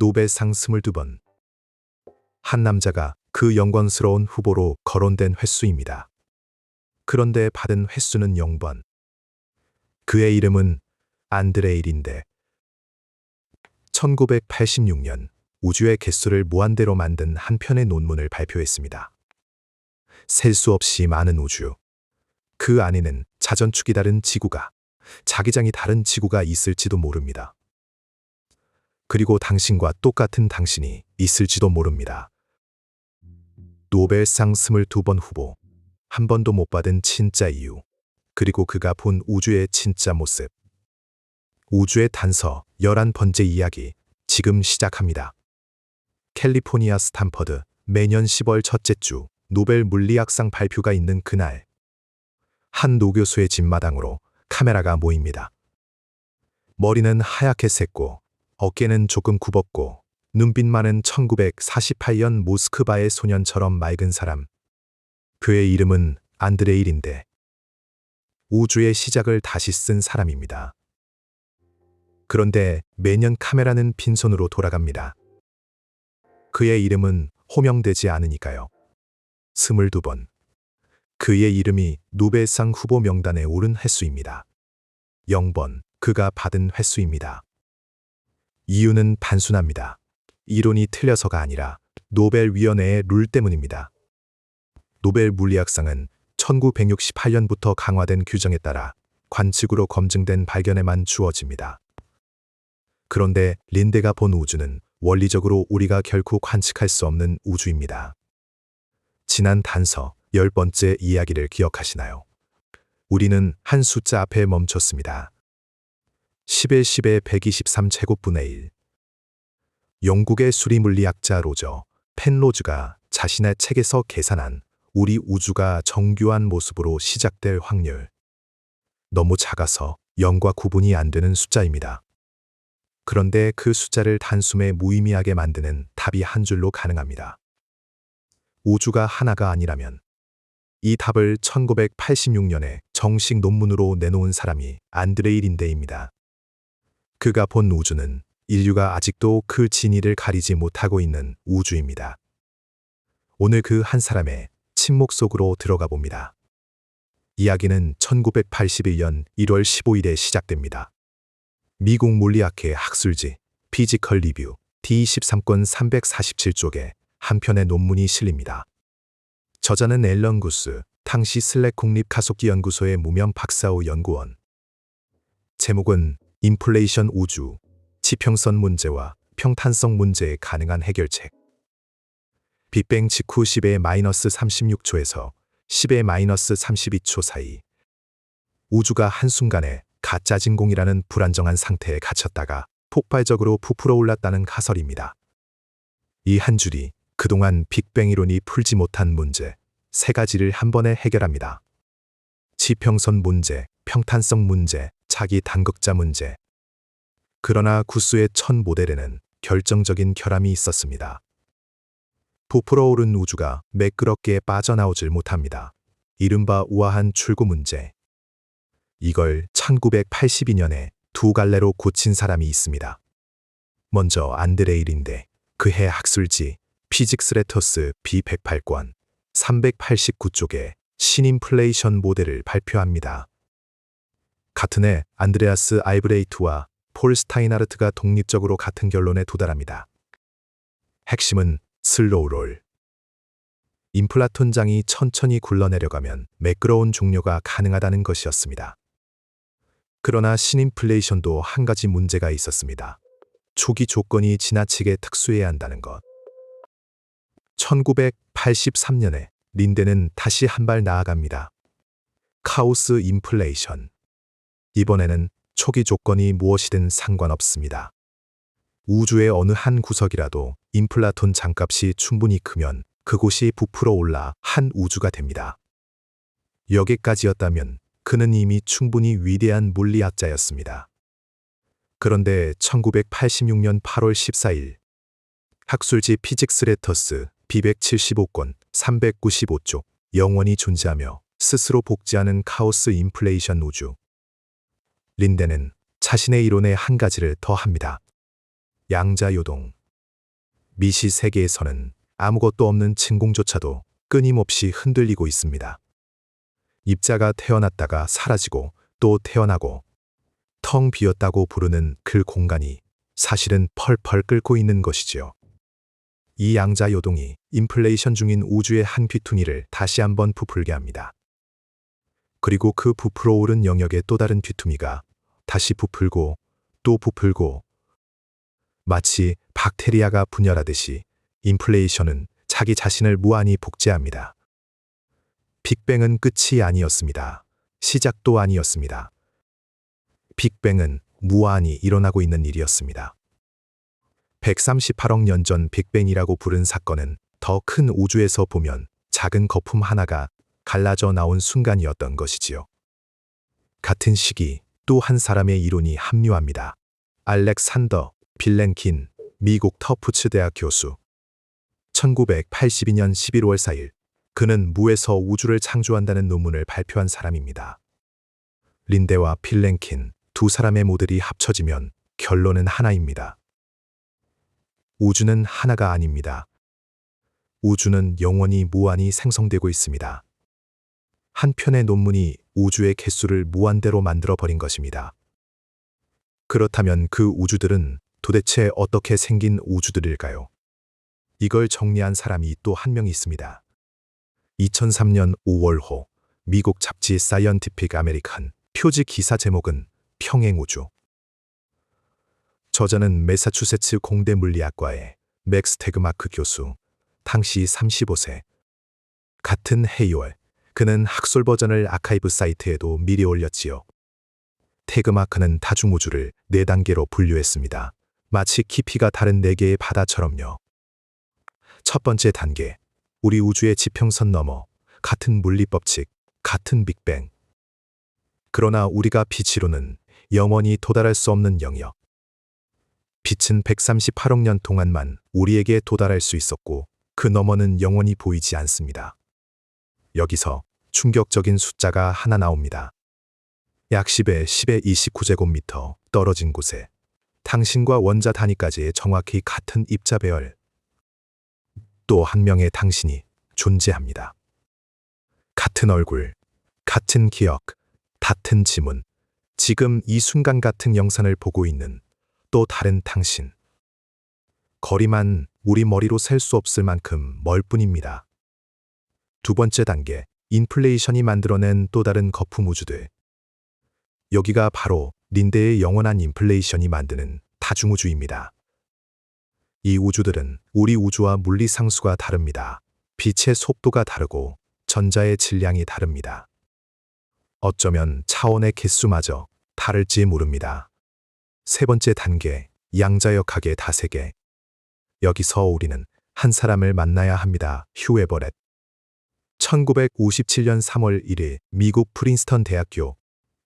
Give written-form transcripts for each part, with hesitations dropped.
노벨상 22번. 한 남자가 그 영광스러운 후보로 거론된 횟수입니다. 그런데 받은 횟수는 0번. 그의 이름은 안드레이 린데. 1986년 우주의 개수를 무한대로 만든 한 편의 논문을 발표했습니다. 셀 수 없이 많은 우주. 그 안에는 자전축이 다른 지구가, 자기장이 다른 지구가 있을지도 모릅니다. 그리고 당신과 똑같은 당신이 있을지도 모릅니다. 노벨상 22번 후보. 한 번도 못 받은 진짜 이유. 그리고 그가 본 우주의 진짜 모습. 우주의 단서 11번째 이야기 지금 시작합니다. 캘리포니아 스탠퍼드 매년 10월 첫째 주 노벨 물리학상 발표가 있는 그날. 한 노교수의 집마당으로 카메라가 모입니다. 머리는 하얗게 샜고 어깨는 조금 굽었고 눈빛만은 1948년 모스크바의 소년처럼 맑은 사람. 그의 이름은 안드레이 린데. 우주의 시작을 다시 쓴 사람입니다. 그런데 매년 카메라는 빈손으로 돌아갑니다. 그의 이름은 호명되지 않으니까요. 22번. 그의 이름이 노벨상 후보 명단에 오른 횟수입니다. 0번. 그가 받은 횟수입니다. 이유는 단순합니다. 이론이 틀려서가 아니라 노벨위원회의 룰 때문입니다. 노벨 물리학상은 1968년부터 강화된 규정에 따라 관측으로 검증된 발견에만 주어집니다. 그런데 린데가 본 우주는 원리적으로 우리가 결코 관측할 수 없는 우주입니다. 지난 단서 10번째 이야기를 기억하시나요? 우리는 한 숫자 앞에 멈췄습니다. 10의 10의 123제곱분의 1. 영국의 수리물리학자 로저 펜로즈가 자신의 책에서 계산한 우리 우주가 정교한 모습으로 시작될 확률. 너무 작아서 0과 구분이 안 되는 숫자입니다. 그런데 그 숫자를 단숨에 무의미하게 만드는 답이 한 줄로 가능합니다. 우주가 하나가 아니라면. 이 답을 1986년에 정식 논문으로 내놓은 사람이 안드레이 린데입니다. 그가 본 우주는 인류가 아직도 그 진위를 가리지 못하고 있는 우주입니다. 오늘 그 한 사람의 침묵 속으로 들어가 봅니다. 이야기는 1981년 1월 15일에 시작됩니다. 미국 물리학회 학술지 피지컬 리뷰 D13권 347쪽에 한 편의 논문이 실립니다. 저자는 앨런 구스, 당시 슬랙 국립가속기연구소의 무명 박사후 연구원. 제목은 인플레이션 우주, 지평선 문제와 평탄성 문제의 가능한 해결책. 빅뱅 직후 10의 마이너스 36초에서 10의 마이너스 32초 사이. 우주가 한순간에 가짜 진공이라는 불안정한 상태에 갇혔다가 폭발적으로 부풀어 올랐다는 가설입니다. 이 한 줄이 그동안 빅뱅 이론이 풀지 못한 문제 3가지를 한 번에 해결합니다. 지평선 문제, 평탄성 문제, 자기 단극자 문제. 그러나 구스의 첫 모델에는 결정적인 결함이 있었습니다. 부풀어 오른 우주가 매끄럽게 빠져나오질 못합니다. 이른바 우아한 출구 문제. 이걸 1982년에 2갈래로 고친 사람이 있습니다. 먼저 안드레이 린데, 그해 학술지 피직스 레터스 B108권 389쪽에 신인플레이션 모델을 발표합니다. 같은 해 안드레아스 알브레이트와 폴 스타이나르트가 독립적으로 같은 결론에 도달합니다. 핵심은 슬로우 롤. 인플라톤장이 천천히 굴러내려가면 매끄러운 종료가 가능하다는 것이었습니다. 그러나 신인플레이션도 한 가지 문제가 있었습니다. 초기 조건이 지나치게 특수해야 한다는 것. 1983년에 린데는 다시 한 발 나아갑니다. 카오스 인플레이션. 이번에는 초기 조건이 무엇이든 상관없습니다. 우주의 어느 한 구석이라도 인플라톤 장값이 충분히 크면 그곳이 부풀어 올라 한 우주가 됩니다. 여기까지였다면 그는 이미 충분히 위대한 물리학자였습니다. 그런데 1986년 8월 14일 학술지 피직스 레터스 B175권 395쪽 영원히 존재하며 스스로 복제하는 카오스 인플레이션 우주. 린데는 자신의 이론에 한 가지를 더합니다. 양자요동. 미시 세계에서는 아무것도 없는 진공조차도 끊임없이 흔들리고 있습니다. 입자가 태어났다가 사라지고 또 태어나고 텅 비었다고 부르는 그 공간이 사실은 펄펄 끓고 있는 것이지요. 이 양자 요동이 인플레이션 중인 우주의 한 귀퉁이를 다시 한번 부풀게 합니다. 그리고 그 부풀어 오른 영역의 또 다른 귀퉁이가 다시 부풀고 또 부풀고 마치 박테리아가 분열하듯이 인플레이션은 자기 자신을 무한히 복제합니다. 빅뱅은 끝이 아니었습니다. 시작도 아니었습니다. 빅뱅은 무한히 일어나고 있는 일이었습니다. 138억 년 전 빅뱅이라고 부른 사건은 더 큰 우주에서 보면 작은 거품 하나가 갈라져 나온 순간이었던 것이지요. 같은 시기 또 한 사람의 이론이 합류합니다. 알렉산더 빌랭킨, 미국 터프츠 대학 교수. 1982년 11월 4일, 그는 무에서 우주를 창조한다는 논문을 발표한 사람입니다. 린데와 빌랭킨 두 사람의 모델이 합쳐지면 결론은 하나입니다. 우주는 하나가 아닙니다. 우주는 영원히 무한히 생성되고 있습니다. 한 편의 논문이 우주의 개수를 무한대로 만들어버린 것입니다. 그렇다면 그 우주들은 도대체 어떻게 생긴 우주들일까요? 이걸 정리한 사람이 또 한 명 있습니다. 2003년 5월호 미국 잡지 사이언티픽 아메리칸 표지 기사 제목은 평행우주. 저자는 매사추세츠 공대 물리학과의 맥스 테그마크 교수, 당시 35세. 같은 해이월, 그는 학술 버전을 아카이브 사이트에도 미리 올렸지요. 테그마크는 다중우주를 4단계로 분류했습니다. 마치 깊이가 다른 4개의 바다처럼요. 첫 번째 단계, 우리 우주의 지평선 너머, 같은 물리법칙, 같은 빅뱅. 그러나 우리가 빛으로는 영원히 도달할 수 없는 영역. 빛은 138억 년 동안만 우리에게 도달할 수 있었고 그 너머는 영원히 보이지 않습니다. 여기서 충격적인 숫자가 하나 나옵니다. 약 10의 10의 29제곱미터 떨어진 곳에 당신과 원자 단위까지의 정확히 같은 입자 배열, 또 한 명의 당신이 존재합니다. 같은 얼굴, 같은 기억, 같은 지문, 지금 이 순간 같은 영상을 보고 있는 또 다른 당신. 거리만 우리 머리로 셀 수 없을 만큼 멀 뿐입니다. 두 번째 단계, 인플레이션이 만들어낸 또 다른 거품 우주들. 여기가 바로 린데의 영원한 인플레이션이 만드는 다중우주입니다. 이 우주들은 우리 우주와 물리 상수가 다릅니다. 빛의 속도가 다르고 전자의 질량이 다릅니다. 어쩌면 차원의 개수마저 다를지 모릅니다. 세 번째 단계, 양자역학의 다세계. 여기서 우리는 한 사람을 만나야 합니다. 휴 에버렛. 1957년 3월 1일 미국 프린스턴 대학교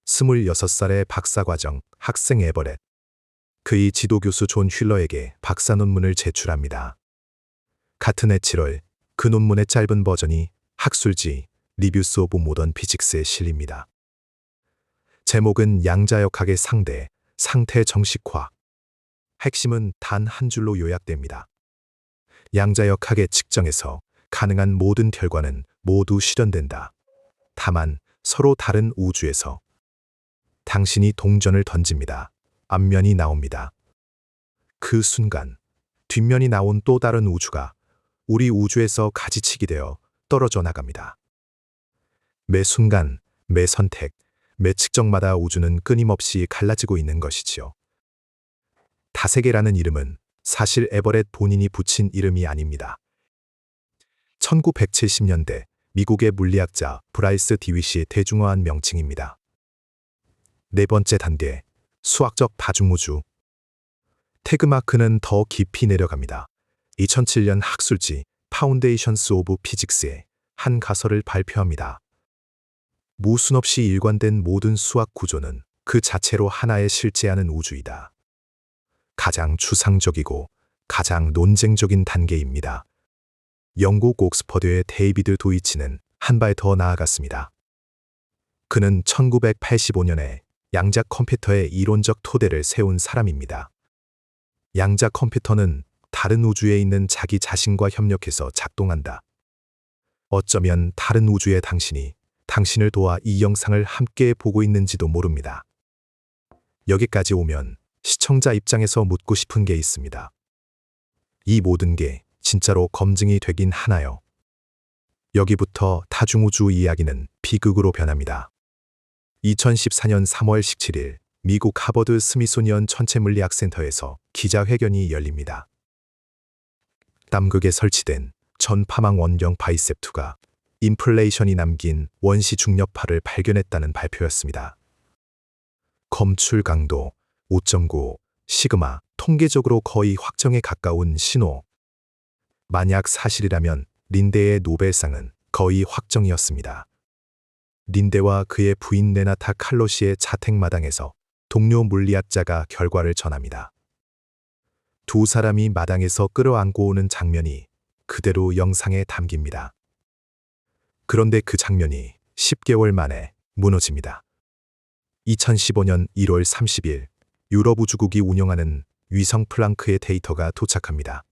26살의 박사과정 학생 에버렛. 그의 지도교수 존 휠러에게 박사 논문을 제출합니다. 같은 해 7월 그 논문의 짧은 버전이 학술지 리뷰스 오브 모던 피직스에 실립니다. 제목은 양자역학의 상대, 상태 정식화. 핵심은 단 한 줄로 요약됩니다. 양자역학의 측정에서 가능한 모든 결과는 모두 실현된다. 다만 서로 다른 우주에서. 당신이 동전을 던집니다. 앞면이 나옵니다. 그 순간 뒷면이 나온 또 다른 우주가 우리 우주에서 가지치기 되어 떨어져 나갑니다. 매 순간, 매 선택, 매 측정마다 우주는 끊임없이 갈라지고 있는 것이지요. 다세계라는 이름은 사실 에버렛 본인이 붙인 이름이 아닙니다. 1970년대 미국의 물리학자 브라이스 디위시의 대중화한 명칭입니다. 네 번째 단계, 수학적 다중우주. 태그마크는 더 깊이 내려갑니다. 2007년 학술지 파운데이션스 오브 피직스에 한 가설을 발표합니다. 무순 없이 일관된 모든 수학 구조는 그 자체로 하나에 실제하는 우주이다. 가장 추상적이고 가장 논쟁적인 단계입니다. 영국 옥스퍼드의 데이비드 도이치는 한 발 더 나아갔습니다. 그는 1985년에 양자 컴퓨터의 이론적 토대를 세운 사람입니다. 양자 컴퓨터는 다른 우주에 있는 자기 자신과 협력해서 작동한다. 어쩌면 다른 우주의 당신이 당신을 도와 이 영상을 함께 보고 있는지도 모릅니다. 여기까지 오면 시청자 입장에서 묻고 싶은 게 있습니다. 이 모든 게 진짜로 검증이 되긴 하나요? 여기부터 다중우주 이야기는 비극으로 변합니다. 2014년 3월 17일 미국 하버드 스미소니언 천체물리학센터에서 기자회견이 열립니다. 남극에 설치된 전파망 원경 바이셉2가 인플레이션이 남긴 원시 중력파를 발견했다는 발표였습니다. 검출 강도 5.9 시그마, 통계적으로 거의 확정에 가까운 신호. 만약 사실이라면 린데의 노벨상은 거의 확정이었습니다. 린데와 그의 부인 레나타 칼로시의 자택마당에서 동료 물리학자가 결과를 전합니다. 두 사람이 마당에서 끌어안고 오는 장면이 그대로 영상에 담깁니다. 그런데 그 장면이 10개월 만에 무너집니다. 2015년 1월 30일 유럽 우주국이 운영하는 위성 플랑크의 데이터가 도착합니다.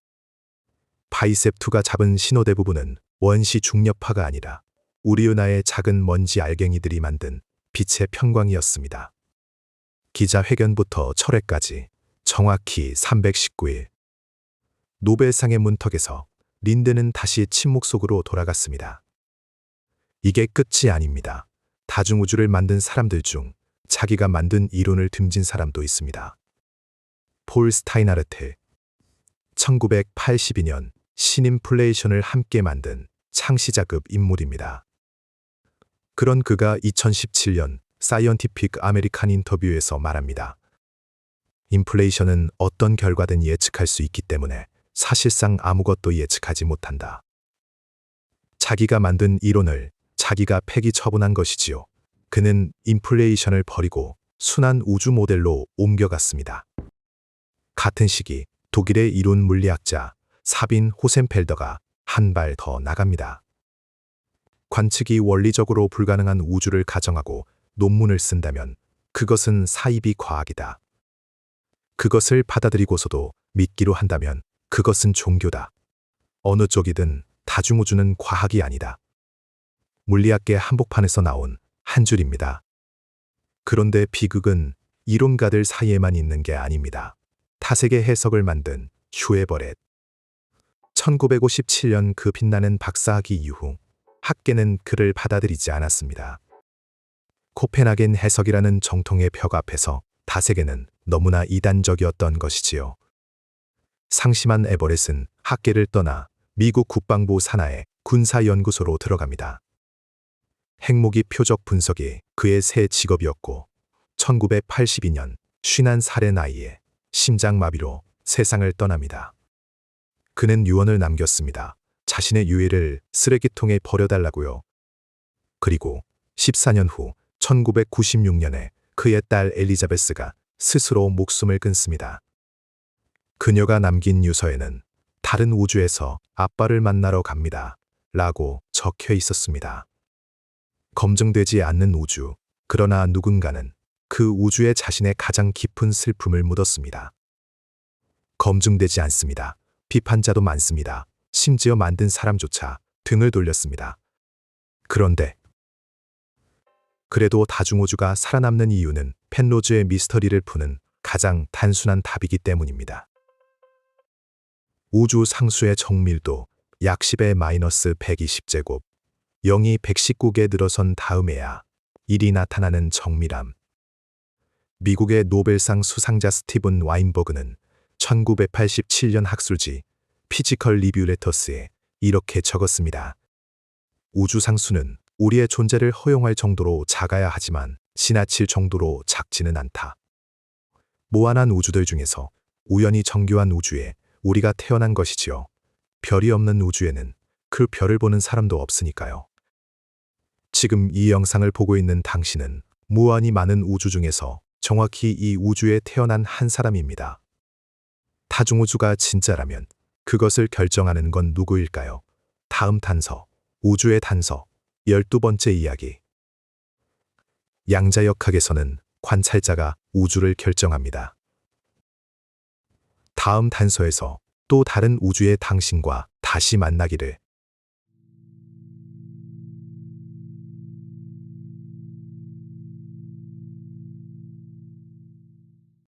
바이셉2가 잡은 신호 대부분은 원시 중력파가 아니라 우리 은하의 작은 먼지 알갱이들이 만든 빛의 편광이었습니다. 기자회견부터 철회까지 정확히 319일. 노벨상의 문턱에서 린데는 다시 침묵 속으로 돌아갔습니다. 이게 끝이 아닙니다. 다중우주를 만든 사람들 중 자기가 만든 이론을 등진 사람도 있습니다. 폴 스타이나르트. 1982년 신인플레이션을 함께 만든 창시자급 인물입니다. 그런 그가 2017년 사이언티픽 아메리칸 인터뷰에서 말합니다. 인플레이션은 어떤 결과든 예측할 수 있기 때문에 사실상 아무것도 예측하지 못한다. 자기가 만든 이론을 자기가 폐기 처분한 것이지요. 그는 인플레이션을 버리고 순환 우주 모델로 옮겨갔습니다. 같은 시기 독일의 이론 물리학자 사빈 호센펠더가 한 발 더 나갑니다. 관측이 원리적으로 불가능한 우주를 가정하고 논문을 쓴다면 그것은 사이비 과학이다. 그것을 받아들이고서도 믿기로 한다면 그것은 종교다. 어느 쪽이든 다중우주는 과학이 아니다. 물리학계 한복판에서 나온 한 줄입니다. 그런데 비극은 이론가들 사이에만 있는 게 아닙니다. 타색의 해석을 만든 휴에버렛. 1957년 그 빛나는 박사학위 이후 학계는 그를 받아들이지 않았습니다. 코펜하겐 해석이라는 정통의 벽 앞에서 타색에는 너무나 이단적이었던 것이지요. 상심한 에버렛은 학계를 떠나 미국 국방부 산하의 군사연구소로 들어갑니다. 핵무기 표적 분석이 그의 새 직업이었고 1982년 51살의 나이에 심장마비로 세상을 떠납니다. 그는 유언을 남겼습니다. 자신의 유해를 쓰레기통에 버려달라고요. 그리고 14년 후 1996년에 그의 딸 엘리자베스가 스스로 목숨을 끊습니다. 그녀가 남긴 유서에는 다른 우주에서 아빠를 만나러 갑니다. 라고 적혀 있었습니다. 검증되지 않는 우주, 그러나 누군가는 그 우주에 자신의 가장 깊은 슬픔을 묻었습니다. 검증되지 않습니다. 비판자도 많습니다. 심지어 만든 사람조차 등을 돌렸습니다. 그런데 그래도 다중우주가 살아남는 이유는 펜로즈의 미스터리를 푸는 가장 단순한 답이기 때문입니다. 우주 상수의 정밀도 약 10의 마이너스 120제곱, 0이 119개 늘어선 다음에야 1이 나타나는 정밀함. 미국의 노벨상 수상자 스티븐 와인버그는 1987년 학술지 피지컬 리뷰 레터스에 이렇게 적었습니다. 우주 상수는 우리의 존재를 허용할 정도로 작아야 하지만 지나칠 정도로 작지는 않다. 무한한 우주들 중에서 우연히 정교한 우주에 우리가 태어난 것이지요. 별이 없는 우주에는 그 별을 보는 사람도 없으니까요. 지금 이 영상을 보고 있는 당신은 무한히 많은 우주 중에서 정확히 이 우주에 태어난 한 사람입니다. 다중우주가 진짜라면 그것을 결정하는 건 누구일까요? 다음 단서, 우주의 단서, 12번째 이야기. 양자역학에서는 관찰자가 우주를 결정합니다. 다음 단서에서 또 다른 우주의 당신과 다시 만나기를.